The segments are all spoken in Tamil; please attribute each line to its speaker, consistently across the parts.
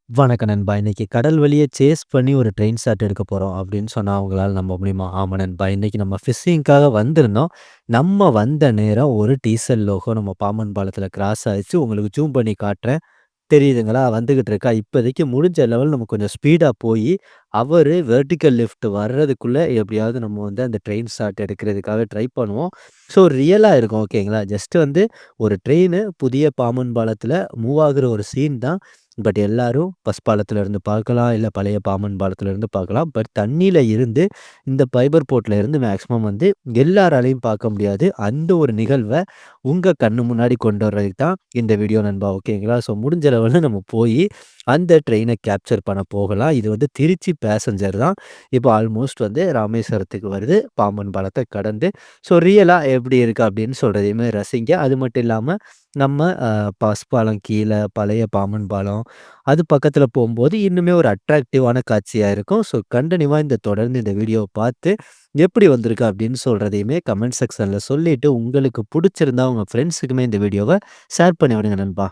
Speaker 1: வணக்கம் நண்பா. இன்னைக்கு கடல் வழிய சேஸ் பண்ணி ஒரு ட்ரெயின் ஷாட் எடுக்க போறோம் அப்படின்னு சொன்னா உங்களால நம்ப முடியுமா? ஆமா நண்பா. இன்னைக்கு நம்ம ஃபிஷிங்க்காக வந்திருந்தோம். நம்ம வந்த நேரம் ஒரு டீசல் லோகோ நம்ம பாம்பன் பாலத்துல கிராஸ் ஆயிருச்சு. உங்களுக்கு ஜூம் பண்ணி காட்டுறேன். தெரியுதுங்களா? வந்துகிட்டு இருக்கா. இப்போதைக்கு முடிஞ்ச லெவல் நம்ம கொஞ்சம் ஸ்பீடா போயி, அவரு வெர்டிகல் லிஃப்ட் வர்றதுக்குள்ள எப்படியாவது நம்ம வந்து அந்த ட்ரெயின் ஷாட் எடுக்கிறதுக்காக ட்ரை பண்ணுவோம். ஸோ ரியலா இருக்கும். ஓகேங்களா? ஜஸ்ட் வந்து ஒரு ட்ரெயினு புதிய பாம்பன் பாலத்துல மூவ் ஆகுற ஒரு சீன் தான். பட் எல்லாரும் பஸ் பாலத்துல இருந்து பார்க்கலாம், இல்ல பழைய பாம்பன் பாலத்துல இருந்து பார்க்கலாம். பட் தண்ணீல இருந்து இந்த ஃபைபர் போர்ட்ல இருந்து மேக்ஸிமம் வந்து எல்லாராலயும் பார்க்க முடியாது. அந்த ஒரு நிகழ்வ உங்க கண்ணு முன்னாடி கொண்டு வர்றதுக்கு தான் இந்த வீடியோ நண்பா. ஓகேங்களா? ஸோ முடிஞ்ச லெவல்ல நம்ம போயி அந்த ட்ரெயின கேப்சர் பண்ண போகலாம். இது வந்து திருச்சி பேசஞ்சர் தான். இப்போ ஆல்மோஸ்ட் வந்து ராமேஸ்வரத்துக்கு வருது. பாம்பன் பாலத்த கடந்து. ஸோ ரியலா எப்படி இருக்கு அப்படின்னு சொல்றதையுமே ரசிங்க. அது மட்டும் இல்லாம நம்ம பஸ் பாலம் கீழ பழைய பாம்பன் பாலம், அது பக்கத்துல போம்போது இன்னுமே ஒரு அட்ராக்டிவான காட்சியா இருக்கும். ஸோ கன்டினியூவா தொடர்ந்து இந்த வீடியோவ பார்த்து எப்படி வந்திருக்கு அப்படின்னு சொல்றதையுமே கமெண்ட் செக்ஷன்ல சொல்லிட்டு, உங்களுக்கு புடிச்சிருந்தா உங்க ஃப்ரெண்ட்ஸுக்குமே இந்த வீடியோவ ஷேர் பண்ணி விடுங்க நண்பா.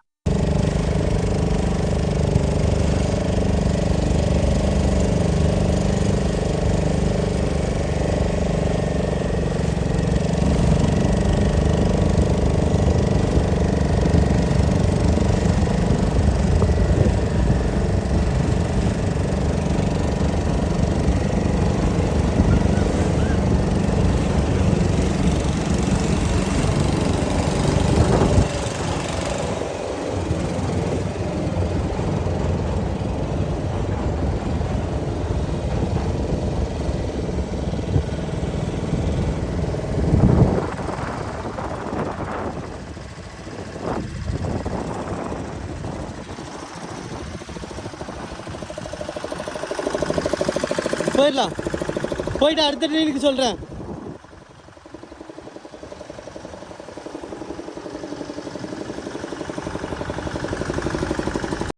Speaker 2: போயிடலாம். போயிட்டு அடுத்த ட்ரெயினுக்கு சொல்கிறேன்.